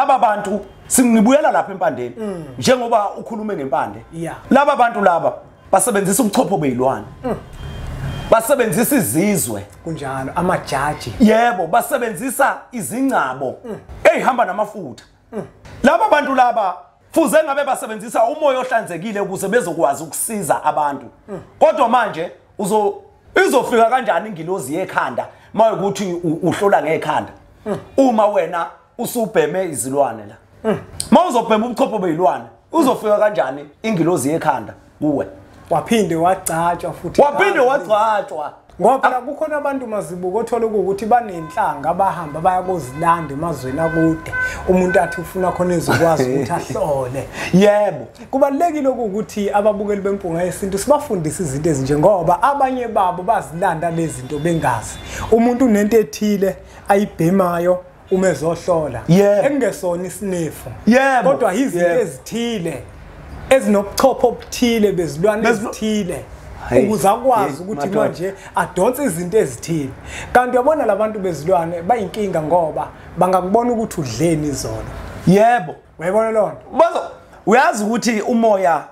laba bantu singibuyela lapha empandeni njengoba ukhulume ngempande laba bantu laba basebenzisa ubuchopho bezilwane basebenzisa izizwe kunjalo amajaji yebo basebenzisa izingcabo ehamba namafutha laba bantu laba fuze ngabe basebenzisa umoya ohlanzekile ukuze bezokwazi ukusiza abantu kodwa manje izofika kanjani ingilozi yekhanda mawukuthi uhlola ngekhanda uma wena usubheme izilwane la mawuzobhema ubuchopho bezilwane uzofika kanjani ingilozi yekhanda kuwe waphinde wagcatshwa futhi waphinde wagcatshwa ngoba kukhona abantu mazibuko othola ukuthi banenhlanga abahamba bayakozilanda emazweni akude umuntu athi ufuna khona ezokwazi ukuthi ahlole yebo kubalekile ukuthi ababukeli bempunga yesintu sibafundise izinto ezinje ngoba abanye babo bazilanda lezi zinto bengazi umuntu unento ethile ayibhemayo uma ezohlola engesona isinefu kodwa izinto ezithile ezinobuchopho obuthile bezilwane ezithile ukuze akwazi ukuthi manje adonse izinto ezithile kanti uyabona labantu bezilwane bayinkinga ngoba bangakubona ukuthi udleni izolo yebo uyabona lonto uyazi ukuthi umoya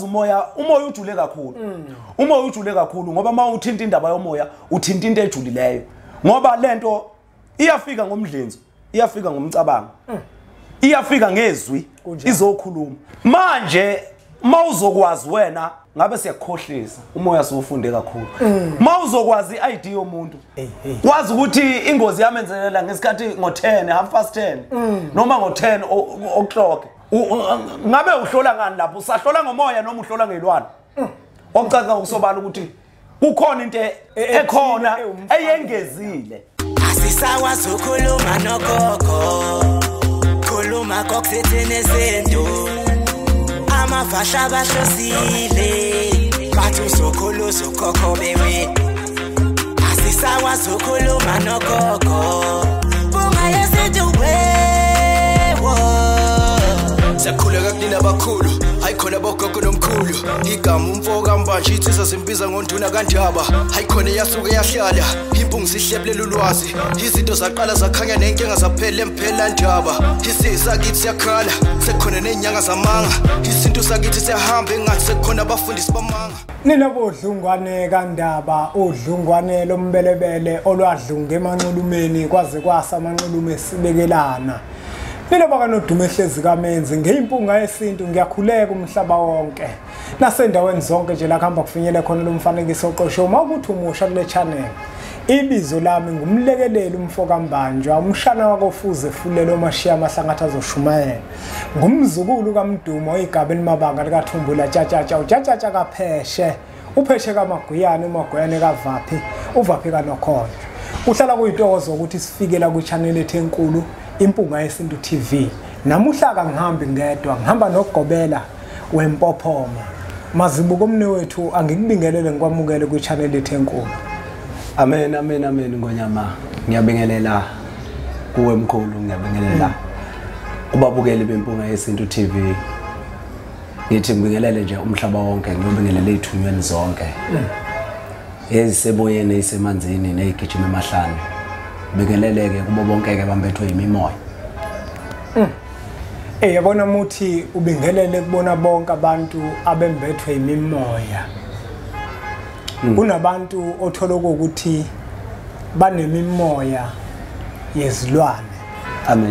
umoya ujule kakhulu umoya ujule kakhulu ngoba mawuthinta indaba yomoya uthinta into ejulileyo ngoba lento iyafika ngomdlenzo iyafika ngomcabango iyafika ngezwi izokhuluma manje mawuzokwazi wena ngabe siyakukhohlisa umoya sofunde kakhulu mawuzokwazi iID yomuntu wazi ukuthi ingozi yamenzelela ngesikhathi ngo10 10:30 noma ngo10 o'clock ngabe uhlola ngani lapho usahlola ngomoya noma uhlola ngezilwane okucaca ukusobala ukuthi kukhona into ekhona eyengezile asisakwazi ukukhuluma nogogo khuluma kokuthethene sento amafasha basosile bathi usokhuluza ukhokho bewe asisakwazi ukukhuluma nogogo bunga yesintu wewo sakhuleka kunina abakhulu hayikhona bogogo nomkhulu igama umfoka mbanje ithi sasimbiza ngonduna kanjaba hayikhona yasuke yahlala impungu sihlebelela ulwazi izinto zaqala zakhanya nenkinga zaphela emphela njaba isisa kithi siyakhala sekukhona nenyanga zamanga izinto sakithi siyahamba engathi sekukhona abafundisi bamanga nina bodlungwane kandaba odlungwane lombelebele olwadlunga emanxulumeni kwaze kwasa amanxulume sibekelana nina bakanodume ehlezi kamenzi ngeimpunga yesintu ngiyakhuleka umhlaba wonke nasendaweni zonke nje la kuhamba kufinyele khona lo mfanekiso oqosho mawukuthi umusha kule channel ibizo lami ngumlekeleli umfoka mbanjwa umshana wakofuze fulelo mashiya amahlangatha azoshumayela ngumzukulu kaMdumo igabeni mabanga likaThumbula tjatsha ujatsha kapheshe upheshe kaMaguyane uMaguyane kaVaphi uVaphi kaNokhonjo uhlala kuyintokozo ukuthi sifike la ku channel ethu enkulu impunga yesintu TV namuhla kangihambi ngedwa ngihamba nogobela wempophoma mazibuko omne wethu angikubingelele ngikwamukele ku channel ethu enkulu amen amen amen ngonyama ngiyabingelela kuwe mkhulu ngiyabingelela kubabukeli bempunga yesintu TV ngithi ngibingelele nje umhlaba wonke ngiyobingelela izithunyweni zonke eziseboyeni esemanzini nezigijima emahlanu bekeleleke kubo bonke ke bambethwe imimoya yabona muthi ubingelele kubona bonke abantu abembethwe imimoya kunabantu othola ukuthi banemimoya yezilwane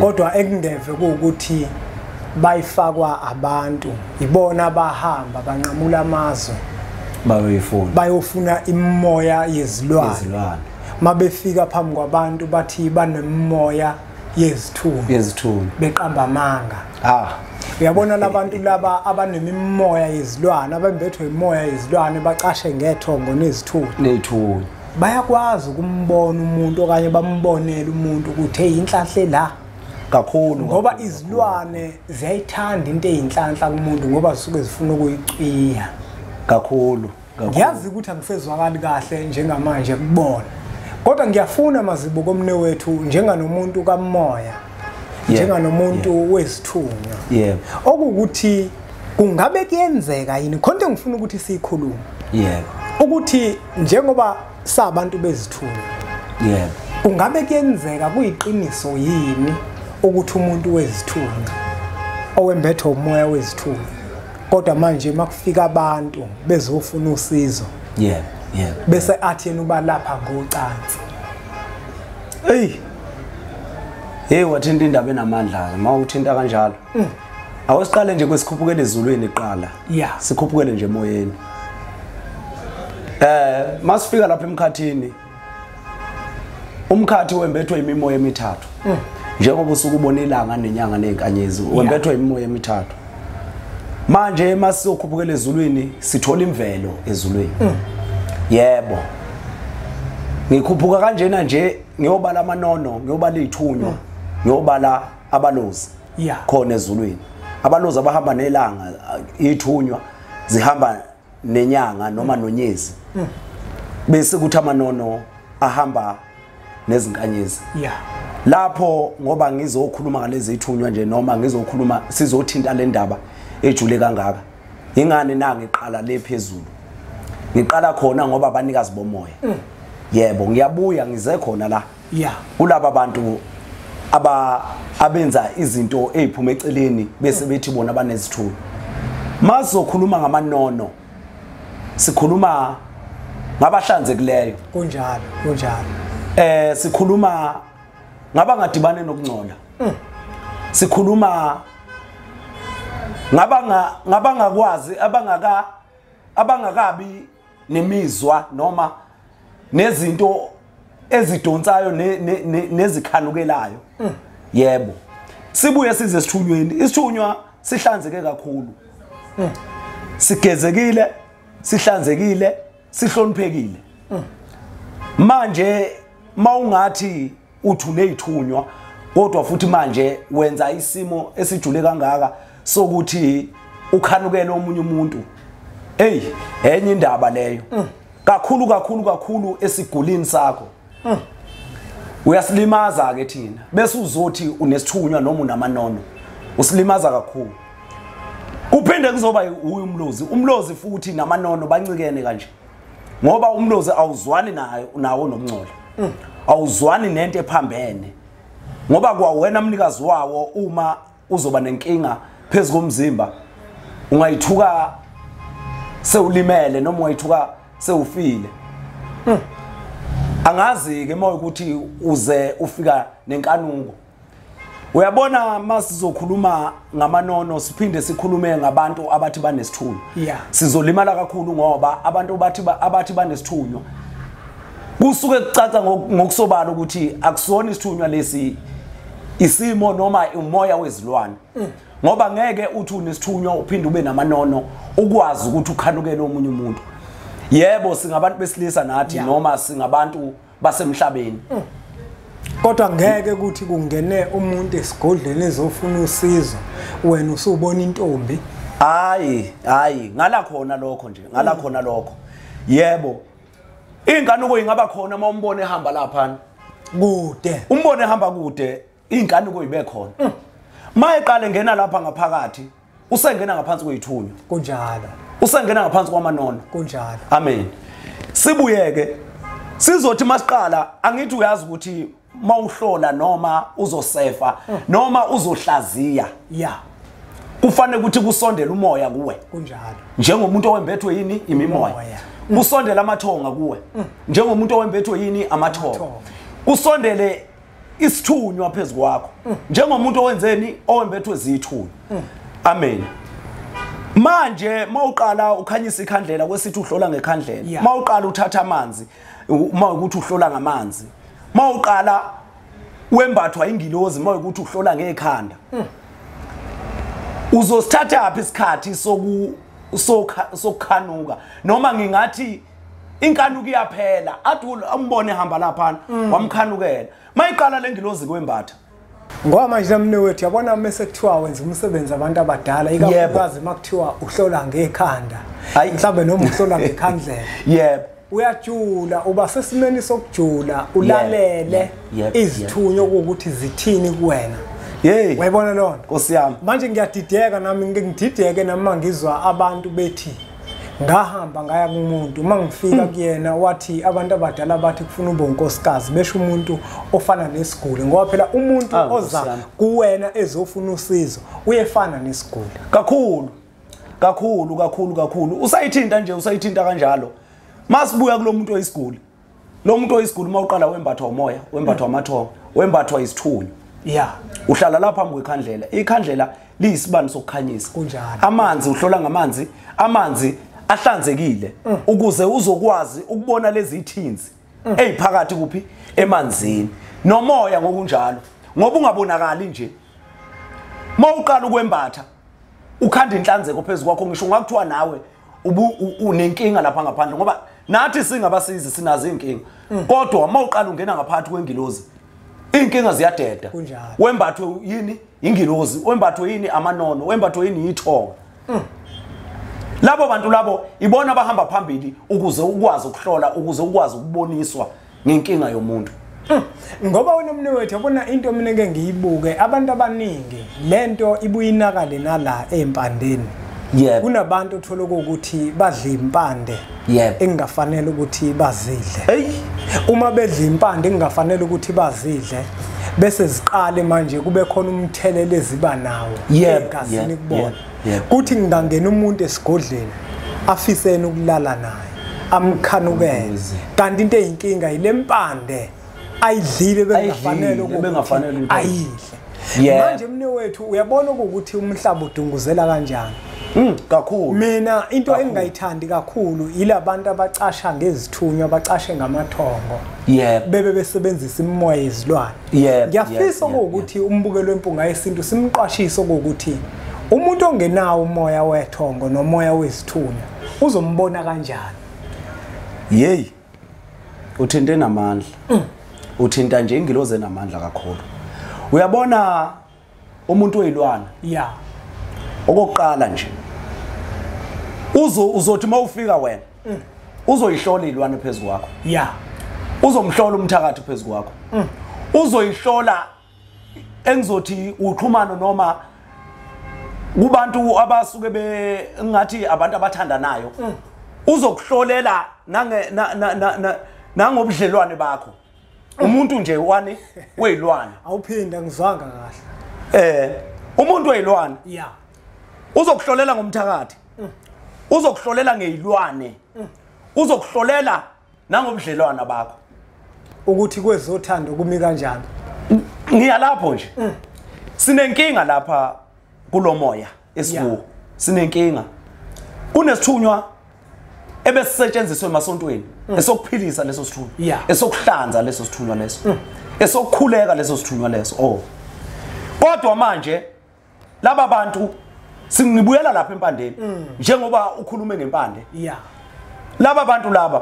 kodwa ekungeve ukuthi bayifakwa abantu ibona bahamba banqamula amazwe bayofuna imimoya yezilwane mabefika phambi kwabantu bathi banemimoya yezithunzi beqamba amanga uyabona labantu laba abanemimoya yezilwane abembethwe imimoya yezilwane baqashe ngethongo nezithunzi bayakwazi ukumbona umuntu okanye bambonele umuntu ukuthi eyinhlahle la kakhulu ngoba izilwane ziyayithanda into eyinhlanhla kumuntu ngoba zisuke zifuna ukuyiciya kakhulu ngiyazi ukuthi angisezwakali kahle njengamanje kubona kodwa ngiyafuna mazibuko omne wethu njenganomuntu kamoya njenganomuntu wesithunywa okukuthi kungabe kuyenzeka yini konke ngifuna ukuthi sikhulume ukuthi njengoba sabantu bezithunywa kungabe kuyenzeka kuyiqiniso yini ukuthi umuntu wezithunywa owembethe umoya wezithunywa kodwa manje makufika abantu bezofuna usizo bese athi yena ubalapha ngocansi hey wathinta indaba enamandla mawuthinta kanjalo awusiqale nje kwesikhuphukele ezulwini iqala sikhuphukele nje emoyeni masifika lapha emkhathini umkhathi wembethwe imimoya emithathu njengoba usuku ubona ilanga nenyanga nezinkanyezi wembethwe imimoya emithathu manje masizokhuphukela ezulwini sithola imvelo ezulwini yebo ngikhuphuka kanjena nje ngiyobala amanono ngiyobala izithunywa ngiyobala abalozi khona ezulwini abalozi abahamba nelanga izithunywa zihamba nenyanga noma nonyezi bese kuthi amanono ahamba nezinkanyezi lapho ngoba ngizokhuluma ngalezi izithunywa nje noma ngizokhuluma sizothinta le ndaba ejule kangaka ingane na ngiqala le phezulu ngiqala khona ngoba abanikazi bomoya yebo ngiyabuya ngize khona la kulabo abantu abenza izinto eziphuma eceleni bese bethi bona abanezithunywa mazokhuluma ngamanono sikhuluma ngabahlanzekileyo kunjalo sikhuluma ngabangadibane nokungcola sikhuluma ngabangakwazi abangakabi nemizwa noma nezinto ezidonsayo nezikhanukelayo yebo sibuye size esithunyweni isithunywa sihlanzeke kakhulu sigezekile sihlanzekile sihloniphekile manje mawungathi uthule izithunywa kodwa futhi manje wenza isimo esijule kangaka sokuthi ukhanukele omunye umuntu enye indaba leyo kakhulu esigulini sakho uyasilimaza ke thina bese uzothi unesithunywa noma unamanono usilimaza kakhulu kuphinde kuzoba umlozi futhi namanono bancikene kanje ngoba umlozi awuzwani nawo nomngcola awuzwani nento ephambene ngoba kwawena mnikazi wawo uma uzoba nenkinga phezulu komzimba ungayithuka sewulimele noma ungayithuka sewufile angazi ke mawukuthi uze ufika nenkanuko uyabona masizokhuluma ngamanono siphinde sikhulume ngabantu abathi banesithunywa sizolimala kakhulu ngoba abantu abathi banesithunywa kusuke kucaca ngokusobala ukuthi akusona isithunywa lesi isimo noma umoya wezilwane ngoba ngeke uthi unesithunywa uphinde ube namanono ukwazi ukuthi ukhanukele omunye umuntu yebo singabantu besilisa nathi noma singabantu basemhlabeni kodwa ngeke ukuthi kungene umuntu esigodleni ezofuna usizo wena usubona intombi hayi ngala khona lokho yebo inkanuko ingaba khona mawumbone ehamba lapha kude umbone ehamba kude inkanuko ibe khona mayeqale ngena lapha ngaphakathi usengena ngaphansi kwezithunywa kunjalo usengena ngaphansi kwamanono kunjalo amen sibuyeke sizothi masiqala angithi uyazi ukuthi mawuhlola noma uzosefa noma uzohlaziya kufanele ukuthi kusondele umoya kuwe kunjalo njengomuntu owembethwe yini imimoya kusondele amathonga kuwe njengomuntu owembethwe yini amathonga kusondele isithunywa phezulu kwakho njengomuntu owenzeni owembethwe zithunywa amen manje mawuqala ukhanyisa ikhandlela kwesithi uhlola ngekhandlela mawuqala uthatha amanzi mawukuthi uhlola ngamanzi mawuqala wembathwa ingilozi mawukuthi uhlola ngekhanda uzosithatha apha isikhathi sokukhanuka noma ngingathi inkanuko iyaphela athi umbone ehamba lapha wamkhanukela mayiqala lengilozi kwembatha ngoba manje mnewethu yabona mase kuthiwa wenza umsebenzi abantu abadala ikakhulukazi makuthiwa uhlola ngekhanda mhlawumbe noma uhlola ngekhandlela yebo uyajula uba sesimeni sokujula ulalele izithunywa ukuthi zithini kuwena wayibona lona Nkosi yami manje ngiyadideka nami ngidideke nami ngizwa abantu bethi ngahamba ngaya kumuntu mangifika kuyena wathi abantu abadala bathi kufuna ube unkosikazi besho umuntu ofana nesiguli ngoba phela umuntu oza kuwena ezofuna usizo uyefana nesiguli kakhulu usayithinta nje usayithinta kanjalo masibuya kulomuntu oyisiguli lo muntu oyisiguli mawuqala wembathwa umoya wembathwa amathongo wembathwa isithunywa uhlala lapha phambi kwekhandlela ikhandlela liyisibani sokukhanyisa amanzi uhlola ngamanzi amanzi ahlanzekile ukuze uzokwazi ukubona lezi ithinzi eziphakathi kuphi emanzini nomoya ngokunjalo ngoba ungabonakali nje mawuqala ukwembatha ukhanda inhlanzeko phezulu kwakho ngisho ngakuthiwa nawe unenkinga lapha ngaphandle ngoba nathi singabasizi sinazo inkinga kodwa mawuqala ungena ngaphakathi kwengilozi inkinga ziyadeda wembathwe yini ingilozi wembathwe yini amanono wembathwe yini ithonga labo bantu labo ibona abahamba phambili ukuze ukwazi ukuhlola ukuze ukwazi ukuboniswa ngenkinga yomuntu ngoba wena mnewethu yabona into mina ke ngiyibuke abantu abaningi lento ibuyinakale nala empandeni kunabantu othola ukuthi badla impande engafanele ukuthi bazidle uma bedla impande engafanele ukuthi bazidle bese ziqale manje kube khona umthelelo eziba nawo egazini kubona kuthi ngingangena umuntu esigodleni afisene ukulala naye amkhanukele kanti into eyinkinga ilempande ayidlile bengafanele ukuthi ayidle manje mnewethu uyabona ukuthi umhlaba udunguzela kanjani kakhulu mina into engayithandi kakhulu ilabantu abacasha ngezithunywa abacashe ngamathongo bebe besebenzisa imimoya yezilwane ngiyafisa ukuthi umbukelo wempunga yesintu simqwashise ukuthi umuntu ongenawo umoya wethongo nomoya wezithunywa uzombona kanjani uthinte namandla uthinta nje ingiloze namandla kakhulu uyabona umuntu oyilwana okokuqala nje uzothi mawufika wena uzoyihlola ilwane phezulu kwakho uzomhlola umthakathi phezulu kwakho uzoyihlola engizothi uxhumano noma kubantu abasuke ngathi abantu abathandanayo uzokuhlolela nangobudlelwane bakho umuntu nje wani weyilwane awuphinda ngizwanga kahle umuntu weyilwane uzokuhlolela ngomthakathi uzokuhlolela ngeyilwane uzokuhlolela nangobudlelwane bakho ukuthi kwezothando kumi kanjani ngiya lapho nje sinenkinga lapha kulomoya esikuwo sinenkinga kunesithunywa ebesisetshenziswe emasontweni esokuphilisa leso sithunywa esokuhlanza leso sithunywa leso esokukhuleka leso sithunywa leso kodwa manje laba bantu singibuyela lapha empandeni njengoba ukhulume ngempande laba bantu laba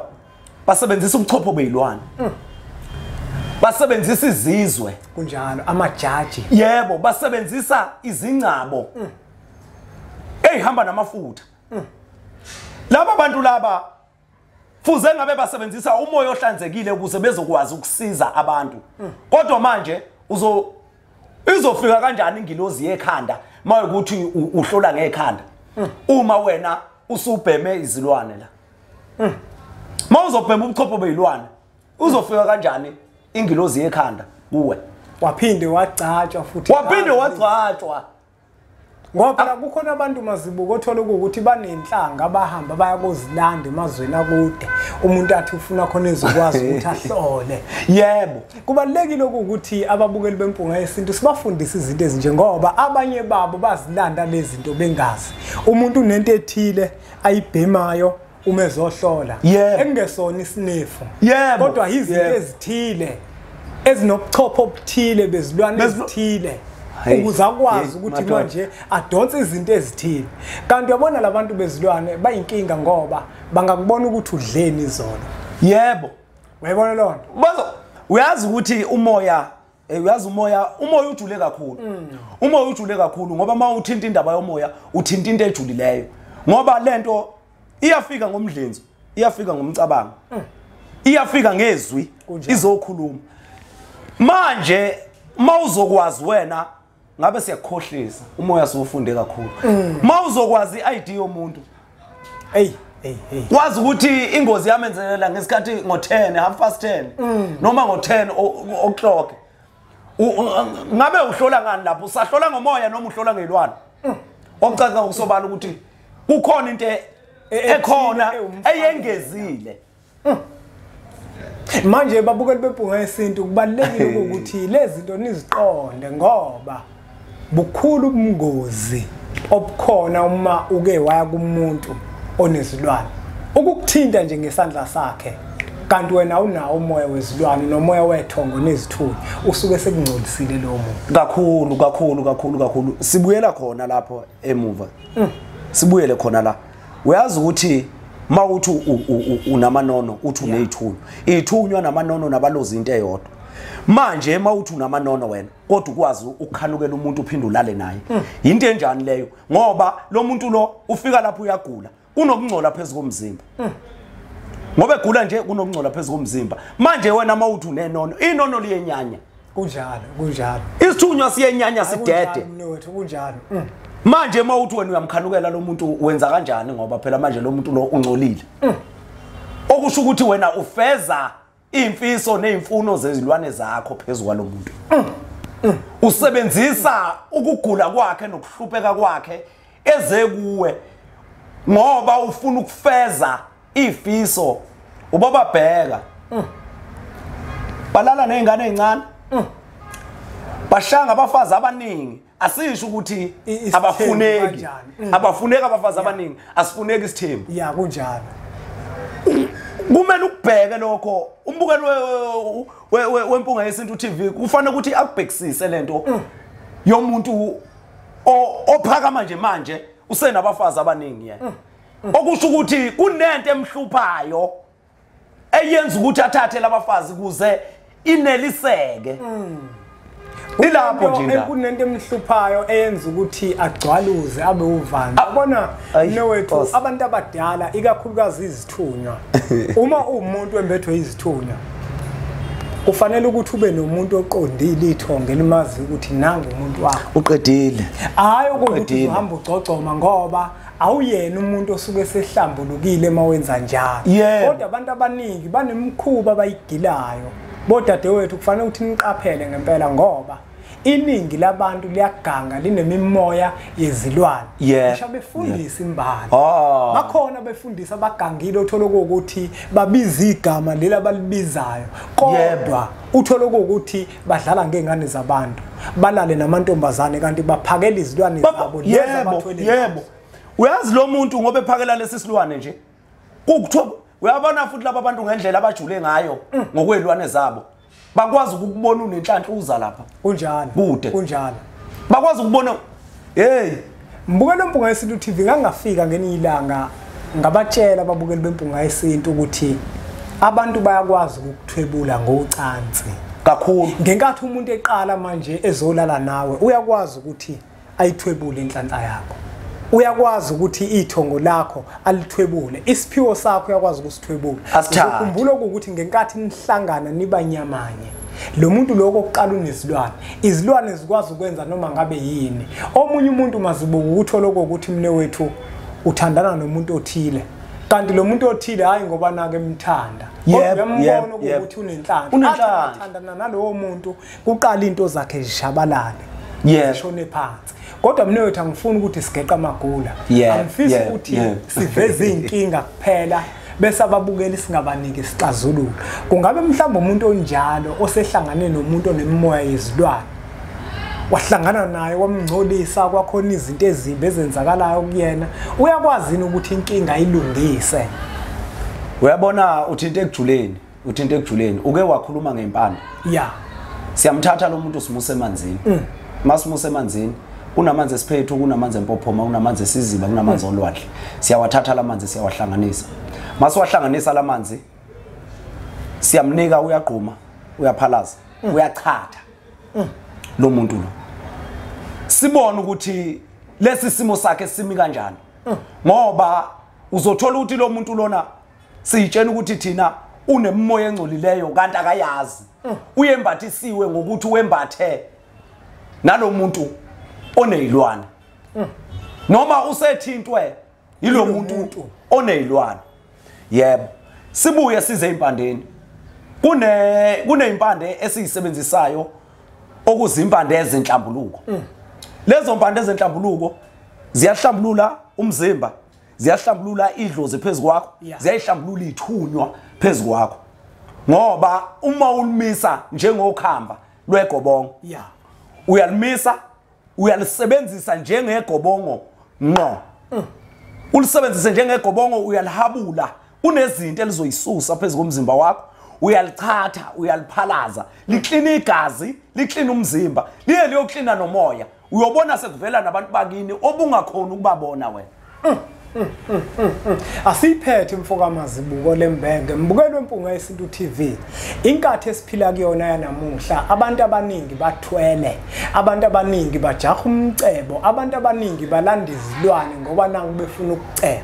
basebenzisa ubuchopho bezilwane basebenzisa izizwe kunjalo amajaji yebo basebenzisa izingcabo ehamba namafutha laba bantu laba fuze ngabe basebenzisa umoya ohlanzekile ukuze bezokwazi ukusiza abantu kodwa manje izofika kanjani ingilozi yekhanda mawukuthi uhlola ngekhanda uma wena usubheme izilwane la mawuzobhema ubuchopho bezilwane uzofika kanjani ingilozi yekhanda kuwe waphinde wagcatshwa futhi ngoba kukhona abantu mazibuko othola ukuthi banenhlanga abahamba baya kozilanda emazweni akude umuntu athi ufuna khona ezokwazi ukuthi ahlole kubalekile ukuthi ababukeli bempunga yesintu sibafundise izinto ezinje ngoba abanye babo bazilanda lezi zinto bengazi umuntu unento ethile ayibhemayo uma ezohlola engesona isinefu kodwa izinto ezithile ezinobuchopho obuthile bezilwane ezithile ukuze akwazi ukuthi manje adonse izinto ezithile kanti uyabona labantu bezilwane bayinkinga ngoba bangakubona ukuthi udleni izolo uyabona lo nto uyazi ukuthi umoya ujule kakhulu umoya ujule kakhulu ngoba mawuthinta indaba yomoya uthinta into ejulileyo ngoba lento iyafika ngomdlenzo iyafika ngomcabango iyafika ngezwi izokhuluma manje mawuzokwazi wena ngabe siyakukhohlisa umoya siwufunde kakhulu mawuzokwazi iID yomuntu wazi ukuthi ingozi yamenzelela ngesikhathi ngo10 10:30 noma ngo10 o'clock ngabe uhlola ngani lapho usahlola ngomoya noma uhlola ngezilwane okucaca ukusobala ukuthi kukhona into ekhona eyengezile manje babukeli bempunga yesintu kubalekile ukuthi lezi zinto niziqonde ngoba bukhulu ubungozi obukhona uma uke waya kumuntu onezilwane ukukuthinta nje ngesandla sakhe kanti wena unawo umoya wezilwane nomoya wethongo nezithunywa usuke sekungcolisile lo muntu kakhulu sibuyela khona lapho emuva sibuyele khona la uyazi ukuthi mawuthi unamanono uthi unezithunywa izithunywa namanono nabalozi into eyodwa manje mawuthi unamanono wena kodwa ukwazi ukukhanukela umuntu uphinde ulale naye into enjani leyo ngoba lo muntu lo ufika lapho uyagula unokungcola phezulu komzimba ngoba egula nje kunokungcola phezulu komzimba manje wena mawuthi unenono inono liyenyanya kunjalo isithunywa siyenyanya sidede kunjalo manje mawuthi wena uyamkhanukela lo muntu wenza kanjani ngoba phela manje lo muntu lo ungcolile okusho ukuthi wena ufeza imfiso nezimfuno zezilwane zakho phezulu kwalo muntu usebenzisa ukugula kwakhe nokuhlupheka kwakhe eze kuwe ngoba ufuna ukufeza ifiso ubababheka balala nezingane ezincane bashanga abafazi abaningi asisho ukuthi abafuneki abafazi abaningi asifuneki isithembu kunjalo kumele ukubheke lokho umbukeli wempunga yesintu TV kufanele ukuthi akubhekisise lento yomuntu ophakama manje usenabafazi abaningi yena okusho ukuthi kunento emhluphayo eyenza ukuthi athathe labafazi kuze ineliseke ilapho nje kunento emhluphayo eyenza ukuthi agcwaluze abe uvanda ubona nowethu abantu abadala ikakhulukazi izithunywa uma umuntu embethwe izithunywa kufanele ukuthi ube nomuntu oqondile ithonge limazi ukuthi nangu umuntu wakho uqedile hayi ukuthi uhamba ugcogcoma ngoba awuyena umuntu osuke sehlambulukile mawenza njalo kodwa abantu abaningi banemkhuba abayigilayo bodadewethu kufanele ukuthi niqaphele ngempela ngoba iningi labantu liyaganga linemimoya yezilwane ngisho befundisa imbali bakhona befundisa abagangile uthola ukuthi babiza igama leli abalibizayo kodwa uthola ukuthi badlala ngengane zabantu balale namantombazane kanti baphakela izilwane zabo lezi abathwele uyazi lo muntu ngoba ephakela lesi silwane nje ukuthoba uyabona futhi laba bantu ngendlela abajule ngayo ngokwezilwane zabo bakwazi ukubona unenhlanhla lapha kunjalo bakwazi ukubona mbukelo mpunga yesintu TV ngangafika ngeninye ilanga ngabatshela ababukeli bempunga yesintu ukuthi abantu bayakwazi ukuthwebula ngocansi kakhulu ngenkathi umuntu eqala manje ezolala nawe uyakwazi ukuthi ayithwebule inhlanhla yakho uyakwazi ukuthi ithongo lakho alithwebule isiphiwo sakho uyakwazi ukusithwebula ukukhumbula ukuthi ngenkathi nihlangana niba nyamanye lo muntu lokho oqala unezilwane izilwane zikwazi ukwenza noma ngabe yini omunye umuntu mazibuka ukuthola ukuthi mne wethu uthandana nomuntu othile kanti lo muntu othile hayi ngoba nake emthanda uyambona ukuthi unenhlanhla athandana nalowo muntu kuqala into zakhe zishabalale zishone phansi kodwa mina wethu angifuni ukuthi sigeqa amagula angifisi ukuthi siveze inkinga kuphela bese ababukeli singabaniki isixazululo kungabe mhlawumbe umuntu onjalo osehlangane nomuntu onemimoya yezilwane wahlangana naye wamngcolisa kwakhona izinto ezimbi ezenzakalayo kuyena uyakwazi ukuthi inkinga ilungise uyabona uthinte ekujuleni uke wakhuluma ngempande siyamthatha lo muntu simuse emanzini masimuse emanzini kunamanzi esiphethu kunamanzi empophoma kunamanzi esiziba kunamanzi olwandle siyawathatha lamanzi siyawahlanganisa masiwahlanganisa lamanzi siyamnika uyaqhuma uyaphalaza uyachatha lo muntu lo sibona ukuthi lesi simo sakhe simi kanjani ngoba uzothola ukuthi lo muntu lona siyitshena ukuthi thina unemimoya engcolileyo kanti akayazi uyembathisiwe ngokuthi wembathe nalo muntu onezilwane noma usethintwe yilo muntu onezilwane. Yebo. Sibuye size impandeni. Kuneimpande esiyisebenzisayo okuzimpande ezenhlambuluko. Lezo mpande ezenhlambuluko ziyahlambulula umzimba, ziyahlambulula idlozi phezukwakho, ziyayihlambulula ithunywa phezukwakho. Ngoba uma ulimisa njengokhamba lwegobongo, uyalimisa, uyalisebenzisa njengegobongo ngqo. Ulisebenzise njengegobongo uyalihabula, kunezinto elizoyisusa phezukomzimba wakho. Uyalichatha, uyaliphalaza, liklina igazi, liklina umzimba, liye liyoklina nomoya. Uyobona sekuvela nabantu bakini obungakhona ukubabona wena. Asiphethe mfoka Mazibuko lembenge, mbukelo wempunga yesintu TV. Inkathi esiphila kuyona yanamuhla, abantu abaningi bathwele, abantu abaningi bajaha umcebo, abantu abaningi balanda izilwane ngoba nangu befuna ukuceba.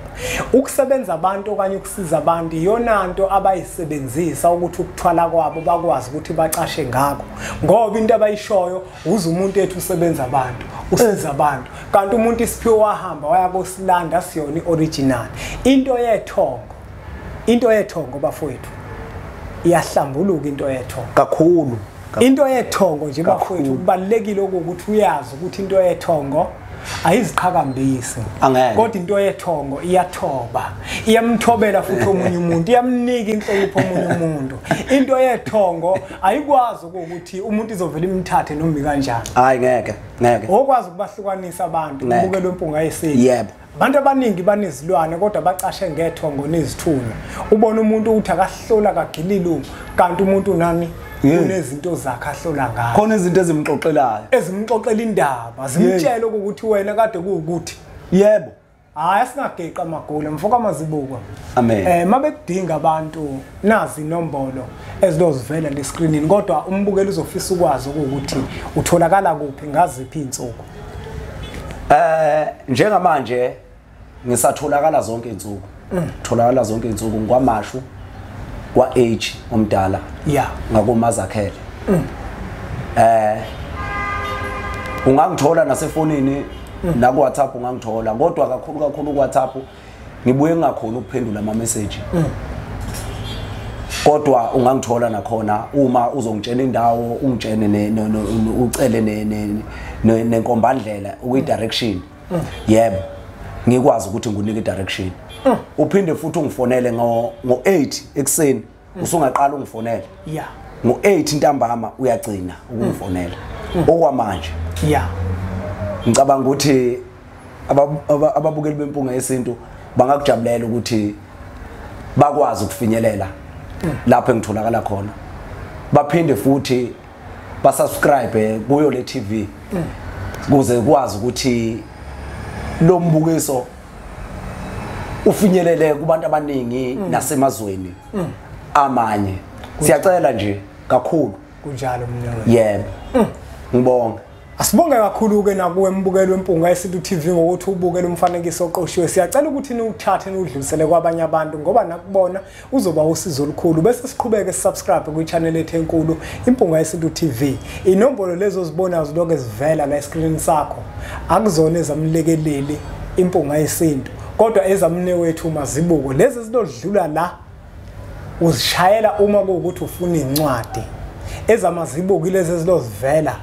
Ukusebenza abantu okanye ukusiza abantu iyona nto abayisebenzisa ukuthi ukuthwala kwabo bakwazi ukuthi baqashe ngakho. Ngoba into abayishoyo uze umuntu ethu usebenza abantu, usiza abantu. Kanti umuntu isiphiwe wahamba waya kosilanda siyona original. Into yethongo bafowethu iyahlambuluka into yethongo kakhulu. Into yethongo nje bafowethu kubalekile ukuthi uyazi ukuthi into yethongo ayiziqhakambisi, kodwa into yethongo iyathoba, iyamthobela futhi omunye umuntu, iyamnika inhlonipho omunye umuntu. Into yethongo ayikwazi ukuthi umuntu izovela imthathe noma kanjani. Hayi ngeke. Okwazi ukubahlukanisa abantu mbukelo wempunga yesintu. Yebo. Abantu abaningi banezilwane kodwa bacashe ngethongo nezithunywa. Ubona umuntu uthi akahlola kagilile kanti umuntu nani kunezinto zakhe ahlola ngayo. Khona izinto ezimxoxelayo. Ezimxoxela indaba, zimtshela ukuthi wena kade kuukuthi. Yebo. Hayi asingageqa amagoli mfoka Mazibuko. Amen. Mabekudinga abantu nazi inombolo ezilozivela le screenini kodwa umbukeli uzofisa ukwazi ukuthi utholakala kuphi ngaziphi insuku. Njengamanje ngisatholakala zonke izinsuku. Tholakala zonke izinsuku ngwamashu kwa age omdala. Ngakumazakhele. Ungangithola nasefonini na ku WhatsApp ungangithola kodwa kakhulu ku WhatsApp ngibuye ngakhona ukuphendula ama message. Kodwa ungangithola nakhona uma uzongitshela indawo ungitshene ucele nenkombandlela ukuyidirection. Yebo. Ngikwazi ukuthi ngunike direction. Uphinde futhi ungifonele ngo8 ekseni usungaqala ungifonela. Ngo8 ntambama uyagcina ukungifonela. Okwamanje. Ngicabanga ukuthi ababukeli bempunga yesintu bangakujabulela ukuthi bakwazi ukufinyelela lapho engitholakala khona. Baphinde futhi basubscribe kuyo le TV kuze kwazi ukuthi lo mbukiso ufinyelele kubantu abaningi nasemazweni amanye. Siyacela nje kakhulu kunjalo mnyango. Yebo. Ngibonga. Asibonge kakhulu ke nakuwe mbukelo wempunga yesintu TV ngokuthi ubukele umfanekiso oqoshiwe. Siyacela ukuthi niwuthathe niwudlulisele kwabanye abantu ngoba nakubona uzoba usizo olukhulu. Bese siqhubeke subscribe ku channel ethu enkulu impunga yesintu TV. Inombolo lezo zibona ziloke zivela la screen sakho. Akuzona ezamlekeleli impunga yesintu kodwa ezamnewethu Mazibuko. Lezi zidodlula la uzishayela uma kuukuthi ufuna incwadi. Ezamazibuko lezi ezilozivela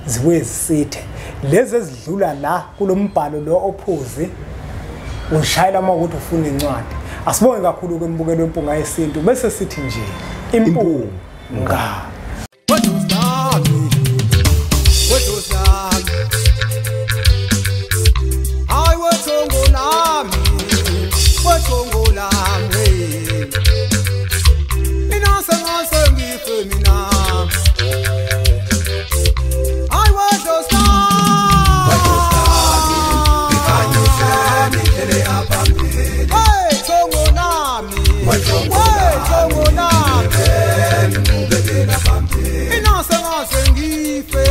zibuye zisithe. Lezi ezidlula la kulombhalo lo ophuzi ushayela uma ukuthi ufuna incwadi. Asibonge kakhulu ke mbukelo wempunga yesintu bese sithi nje impunga. Ina sengife